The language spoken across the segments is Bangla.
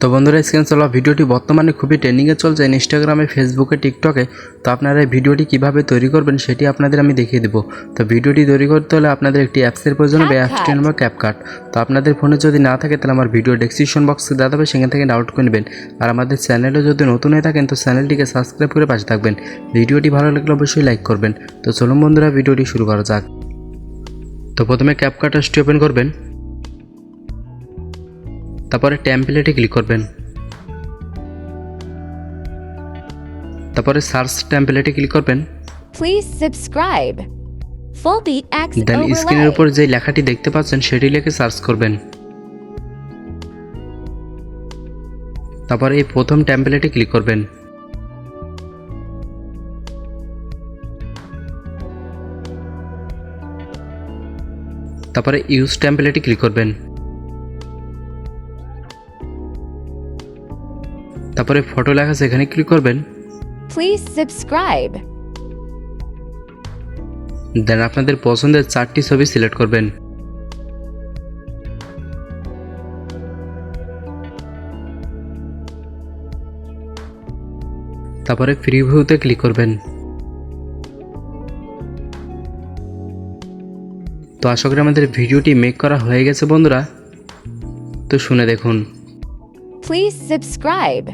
তো বন্ধুরা স্ক্রিন চলা ভিডিওটি বর্তমানে খুবই ট্রেন্ডিংয়ে চলছে ইনস্টাগ্রামে, ফেসবুকে, টিকটকে। তো আপনারা এই ভিডিওটি কিভাবে তৈরি করবেন সেটি আপনাদের আমি দেখিয়ে দেবো। তো ভিডিওটি তৈরি করতে হলে আপনাদের একটি অ্যাপসের প্রয়োজন হবে, অ্যাপসটির নাম ক্যাপকাট। তো আপনাদের ফোনে যদি না থাকে তাহলে আমার ভিডিও ডেসক্রিপশন বক্সে দেওয়া হবে, সেখান থেকে ডাউনলোড করে নেবেন। আর আমাদের চ্যানেলে যদি নতুন হয়ে থাকেন তো চ্যানেলটিকে সাবস্ক্রাইব করে পাশে থাকবেন। ভিডিওটি ভালো লাগলে অবশ্যই লাইক করবেন। তো চলুন বন্ধুরা ভিডিওটি শুরু করা যাক। তো প্রথমে ক্যাপকাট অ্যাপসটি ওপেন করবেন, তারপরে টেমপ্লেটে ক্লিক করবেন, তারপরে সার্চ টেমপ্লেটে ক্লিক করবেন। Please subscribe. Full beat X দেন স্ক্রিনের overlay. উপর যে লেখাটি দেখতে পাচ্ছেন সেটি লিখে সার্চ করবেন। তারপর এই প্রথম টেমপ্লেটে ক্লিক করবেন, তারপরে ইউজ টেমপ্লেটে ক্লিক করবেন, তারপরে ফটো লেখা আছে এখানে ক্লিক করবেন। Please subscribe. দেন আপনাদের পছন্দের 4টি ছবি সিলেক্ট করবেন। তারপরে প্রিভিউতে ক্লিক করবেন। তো আশা করি আমাদের ভিডিওটি মেক করা হয়ে গেছে বন্ধুরা। তো শুনে দেখুন। Please subscribe.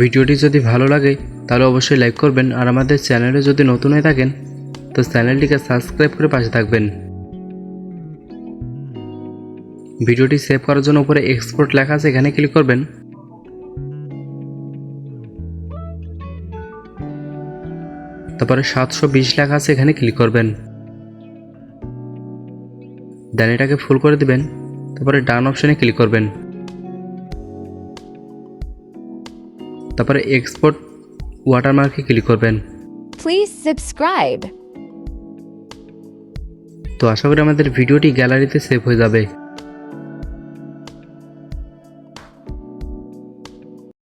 ভিডিওটি যদি ভালো লাগে তাহলে অবশ্যই লাইক করবেন। আর আমাদের চ্যানেলে যদি নতুন হয়ে থাকেন তো চ্যানেলটিকে সাবস্ক্রাইব করে পাশে থাকবেন। ভিডিওটি সেভ করার জন্য উপরে এক্সপোর্ট লেখা আছে এখানে ক্লিক করবেন। তারপরে 720 লেখা আছে এখানে ক্লিক করবেন। দেন এটাকে ফুল করে দিবেন। তারপরে ডান অপশনে ক্লিক করবেন। তারপরে এক্সপোর্ট ওয়াটারমার্কে ক্লিক করবেন। Please subscribe. তো আশা করি আমাদের ভিডিওটি গ্যালারিতে সেভ হয়ে যাবে।